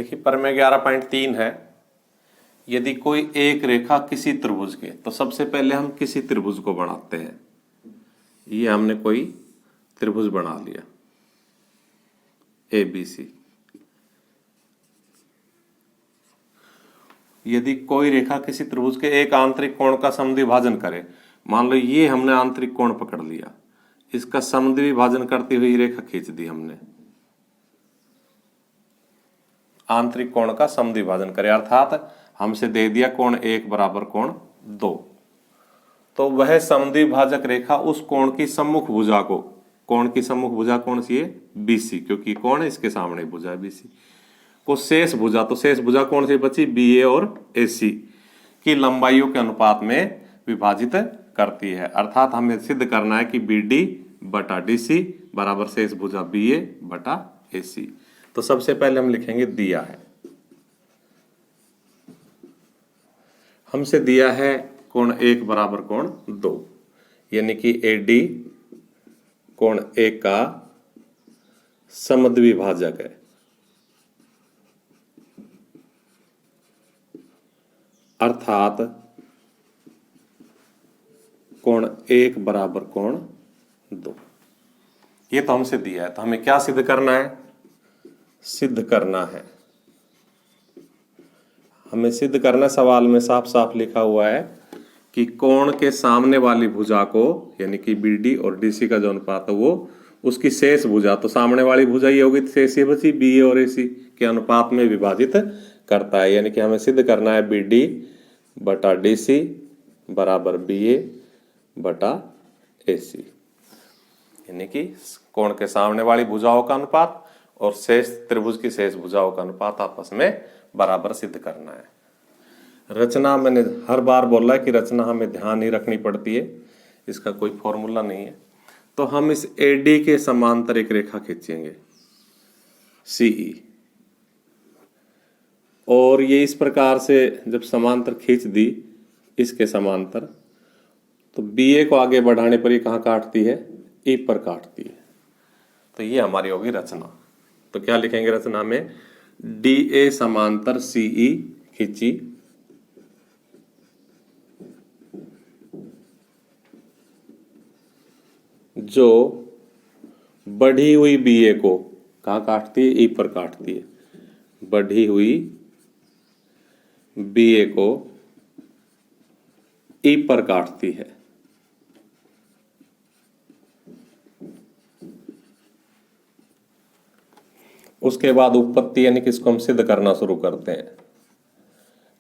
देखिए प्रमेय 11.3 है, यदि कोई एक रेखा किसी त्रिभुज के, तो सबसे पहले हम किसी त्रिभुज को बनाते हैं। ये हमने कोई त्रिभुज बना लिया ABC। यदि कोई रेखा किसी त्रिभुज के एक आंतरिक कोण का समद्विभाजन करे, मान लो ये हमने आंतरिक कोण पकड़ लिया, इसका समद्विभाजन करती हुई रेखा खींच दी हमने, आंतरिक कोण का समद्विभाजन करे, अर्थात हमसे दे दिया कोण 1 बराबर कोण 2, तो वह समद्विभाजक रेखा उस कोण की सम्मुख भुजा को, कोण की सम्मुख भुजा कौन सी है? BC, क्योंकि कोण है इसके सामने भुजा है BC को शेष भुजा, तो शेष भुजा कौन सी बची? BA और AC की लंबाइयों के अनुपात में विभाजित करती है। अर्थात हमें सिद्ध करना है कि BD बटा DC बराबर शेष भुजा BA बटा AC। तो सबसे पहले हम लिखेंगे दिया है, हमसे दिया है कोण 1 बराबर कोण 2, यानी कि AD कोण 1 का समद्विभाजक है, अर्थात कोण 1 बराबर कोण 2। ये तो हमसे दिया है, तो हमें क्या सिद्ध करना है? सिद्ध करना है, हमें सिद्ध करना, सवाल में साफ साफ लिखा हुआ है कि कोण के सामने वाली भुजा को, यानी कि BD और DC का जो अनुपात है वो उसकी शेष भुजा, तो सामने वाली भुजा ये होगी, शेष ये बची BA और AC के अनुपात में विभाजित करता है। यानी कि हमें सिद्ध करना है BD बटा DC बराबर BA बटा AC, यानी कि कोण के सामने वाली भुजाओं का अनुपात और शेष त्रिभुज की शेष भुजाओं का अनुपात आपस में बराबर सिद्ध करना है। रचना मैंने हर बार बोला है कि रचना हमें ध्यान ही रखनी पड़ती है, इसका कोई फॉर्मूला नहीं है। तो हम इस AD के समांतर एक रेखा खींचेंगे CE, और ये इस प्रकार से जब समांतर खींच दी इसके समांतर, तो BA को आगे बढ़ाने पर ये कहाँ काटती है? E पर काटती है। तो ये हमारी होगी रचना। तो क्या लिखेंगे रचना में? DA समांतर CE खींची, जो बढ़ी हुई BA को कहाँ काटती है? E पर काटती है। बढ़ी हुई BA को E पर काटती है। उसके बाद उत्पत्ति, यानी कि इसको हम सिद्ध करना शुरू करते हैं।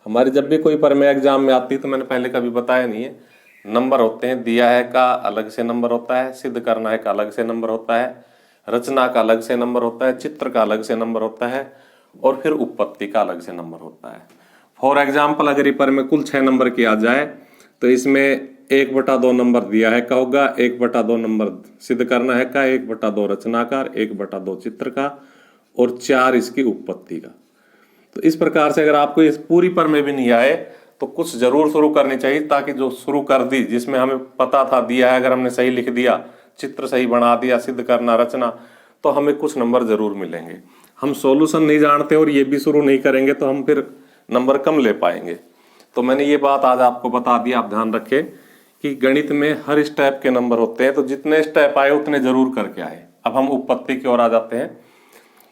हमारी जब भी कोई प्रमेय एग्जाम में आती है, तो मैंने पहले कभी बताया नहीं है, नंबर होते हैं, दिया है का अलग से नंबर होता है, सिद्ध करना है का अलग से नंबर होता है, रचना का अलग से नंबर होता है, चित्र का अलग से नंबर होता है, और फिर उत्पत्ति का अलग से नंबर होता है। फॉर एग्जाम्पल अगर ये प्रमेय कुल 6 नंबर की आ जाए, तो इसमें 1/2 नंबर दिया है का होगा, 1/2 नंबर सिद्ध करना है का, 1/2 रचना का, 1/2 चित्र का, और 4 इसकी उत्पत्ति का। तो इस प्रकार से अगर आपको इस पूरी प्रमेय भी नहीं आए, तो कुछ जरूर शुरू करनी चाहिए, ताकि जो शुरू कर दी, जिसमें हमें पता था दिया है, अगर हमने सही लिख दिया, चित्र सही बना दिया, सिद्ध करना, रचना, तो हमें कुछ नंबर जरूर मिलेंगे। हम सॉल्यूशन नहीं जानते और ये भी शुरू नहीं करेंगे, तो हम फिर नंबर कम ले पाएंगे। तो मैंने ये बात आज आपको बता दी, आप ध्यान रखें कि गणित में हर स्टेप के नंबर होते हैं, तो जितने स्टेप आए उतने जरूर करके आए। अब हम उत्पत्ति की ओर आ जाते हैं।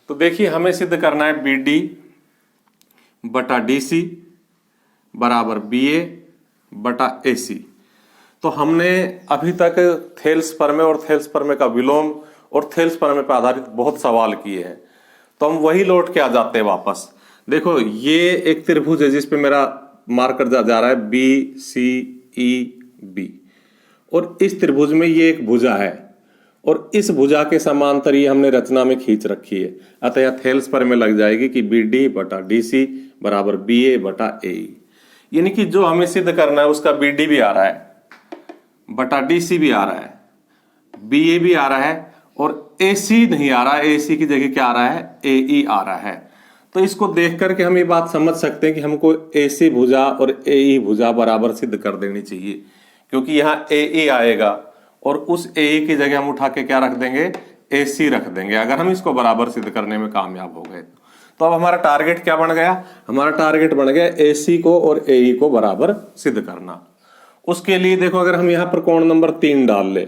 तो देखिए, हमें सिद्ध करना है BD बटा DC बराबर BA बटा AC। तो हमने अभी तक थेल्स प्रमेय और थेल्स प्रमेय का विलोम और थेल्स प्रमेय पर आधारित बहुत सवाल किए हैं, तो हम वही लौट के आ जाते हैं वापस। देखो, ये एक त्रिभुज है जिसपे मेरा मार्कर जा रहा है BCEB, और इस त्रिभुज में ये एक भुजा है, और इस भुजा के समांतर ये हमने रचना में खींच रखी है। अतः यह थेल्स प्रमेय लग जाएगी कि BD बटा DC बराबर BA बटा AE, यानी कि जो हमें सिद्ध करना है उसका BD भी आ रहा है, बटा DC भी आ रहा है, BA भी आ रहा है, और AC नहीं आ रहा है। AC की जगह क्या आ रहा है? AE आ रहा है। तो इसको देख करके हम ये बात समझ सकते हैं कि हमको AC भुजा और AE भुजा बराबर सिद्ध कर देनी चाहिए, क्योंकि यहाँ AE आएगा और उस AE की जगह हम उठा के क्या रख देंगे? AC रख देंगे, अगर हम इसको बराबर सिद्ध करने में कामयाब हो गए। तो अब हमारा टारगेट क्या बन गया? हमारा टारगेट बन गया AC को और AE को बराबर सिद्ध करना। उसके लिए देखो, अगर हम यहां पर कोण नंबर 3 डाल ले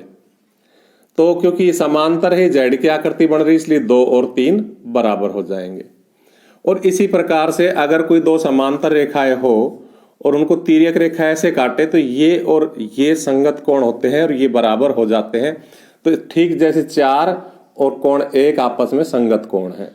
तो क्योंकि ये समांतर है, जेड की आकृति बन रही, इसलिए 2 और 3 बराबर हो जाएंगे। और इसी प्रकार से अगर कोई दो समांतर रेखाएं हो और उनको तिर्यक रेखा ऐसे काटे तो ये और ये संगत कोण होते हैं और ये बराबर हो जाते हैं। तो ठीक जैसे 4 और कोण 1 आपस में संगत कोण है।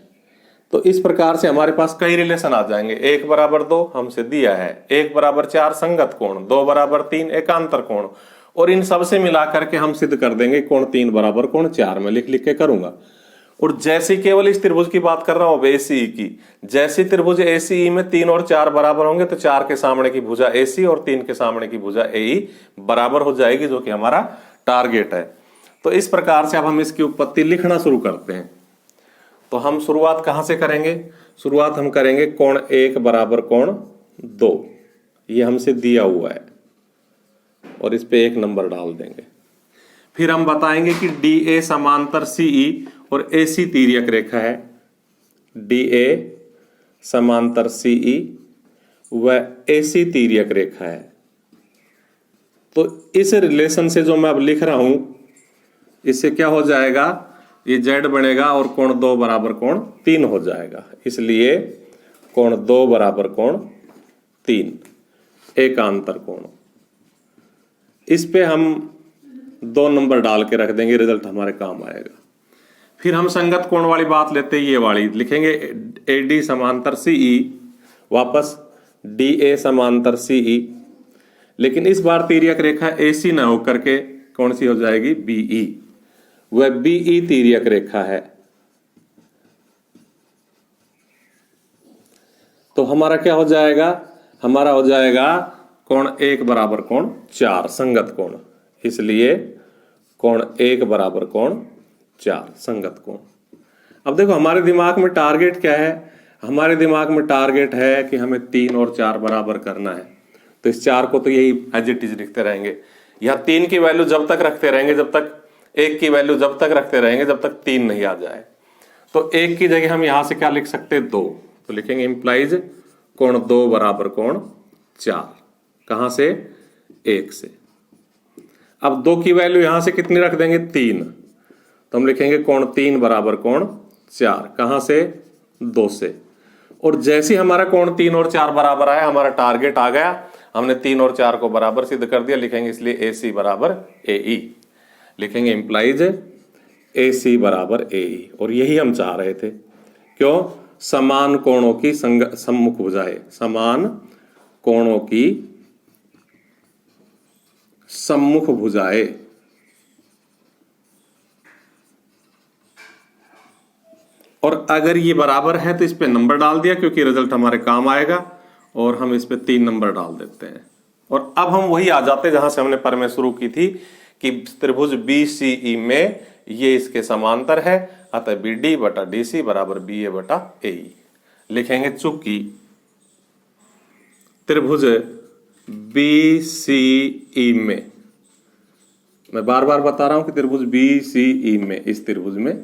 तो इस प्रकार से हमारे पास कई रिलेशन आ जाएंगे। 1 बराबर 2 हमसे दिया है, 1 बराबर 4 संगत कोण, 2 बराबर 3 एकांतर कोण, और इन सब से मिलाकर के हम सिद्ध कर देंगे कोण 3 बराबर कोण 4। में लिख लिख के करूंगा। और जैसे केवल इस त्रिभुज की बात कर रहा हूं ACE की, जैसे त्रिभुज ACE में 3 और 4 बराबर होंगे तो 4 के सामने की भुजा AC और 3 के सामने की भुजा AE बराबर हो जाएगी, जो कि हमारा टारगेट है। तो इस प्रकार से अब हम इसकी उत्पत्ति लिखना शुरू करते हैं। तो हम शुरुआत कहां से करेंगे? शुरुआत हम करेंगे कोण 1 बराबर कोण 2, ये हमसे दिया हुआ है और इस पे 1 नंबर डाल देंगे। फिर हम बताएंगे कि DA समांतर CE और AC तिर्यक रेखा है। DA समांतर CE व AC तिर्यक रेखा है। तो इस रिलेशन से जो मैं अब लिख रहा हूं, इससे क्या हो जाएगा? ये Z बनेगा और कोण 2 बराबर कोण 3 हो जाएगा। इसलिए कोण 2 बराबर कोण 3 एकांतर कोण। इस पे हम 2 नंबर डाल के रख देंगे, रिजल्ट हमारे काम आएगा। फिर हम संगत कोण वाली बात लेते हैं, ये वाली लिखेंगे AD समांतर CE, वापस DA समांतर CE, लेकिन इस बार तिर्यक रेखा AC ना होकर के कौन सी हो जाएगी? BE। वह BE तिर्यक रेखा है। तो हमारा क्या हो जाएगा? हमारा हो जाएगा कोण 1 बराबर कोण 4 संगत कोण। इसलिए कोण 1 बराबर कोण 4 संगत कोण। अब देखो हमारे दिमाग में टारगेट क्या है? हमारे दिमाग में टारगेट है कि हमें 3 और 4 बराबर करना है। तो इस 4 को तो यही एज इट इज लिखते रहेंगे। यहाँ 3 की वैल्यू जब तक रखते रहेंगे, जब तक 1 की वैल्यू जब तक रखते रहेंगे जब तक 3 नहीं आ जाए। तो 1 की जगह हम यहां से क्या लिख सकते हैं? 2। तो लिखेंगे इंप्लाइज कोण 2 बराबर कोण 4। कहां से? 1 से। अब 2 की वैल्यू यहां से कितनी रख देंगे? 3। तो हम लिखेंगे कोण 3 बराबर कोण 4। कहां से? 2 से। और जैसे हमारा कोण 3 और 4 बराबर आया, हमारा टारगेट आ गया, हमने 3 और 4 को बराबर सिद्ध कर दिया। लिखेंगे इसलिए AC बराबर AE। लिखेंगे इंप्लाइज AC बराबर AE। और यही हम चाह रहे थे। क्यों? समान कोणों की सम्मुख भुजाएं, समान कोणों की सम्मुख भुजाएं। और अगर ये बराबर है तो इस पे नंबर डाल दिया, क्योंकि रिजल्ट हमारे काम आएगा। और हम इस पे 3 नंबर डाल देते हैं। और अब हम वही आ जाते हैं जहां से हमने पर में शुरू की थी कि त्रिभुज BCE में ये इसके समांतर है, अतः BD बटा DC बराबर BA बटा AE। लिखेंगे चूंकि त्रिभुज BCE में, मैं बार बार बता रहा हूं कि त्रिभुज BCE में, इस त्रिभुज में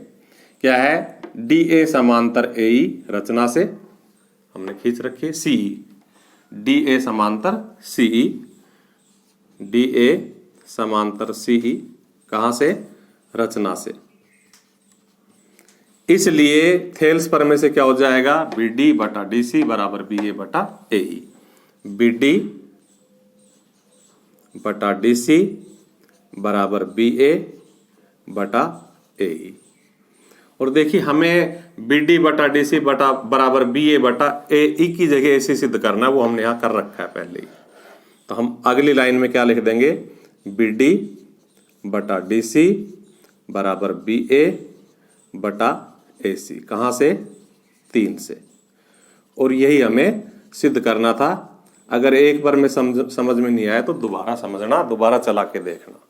क्या है? DA समांतर AE रचना से हमने खींच रखी है CE। DA समांतर CE, DA समांतर CE कहां से? रचना से। इसलिए थेल्स प्रमेय से क्या हो जाएगा? BD बटा DC बराबर BA बटा AE। BD बटा DC बराबर BA बटा AE। और देखिए हमें BD बटा DC बटा बराबर BA बटा AE की जगह AC सिद्ध करना है, वो हमने यहां कर रखा है पहले ही। तो हम अगली लाइन में क्या लिख देंगे? BD बटा DC बराबर BA बटा AC। कहां से? 3 से। और यही हमें सिद्ध करना था। अगर एक बार में समझ में नहीं आया तो दोबारा समझना, दोबारा चला के देखना।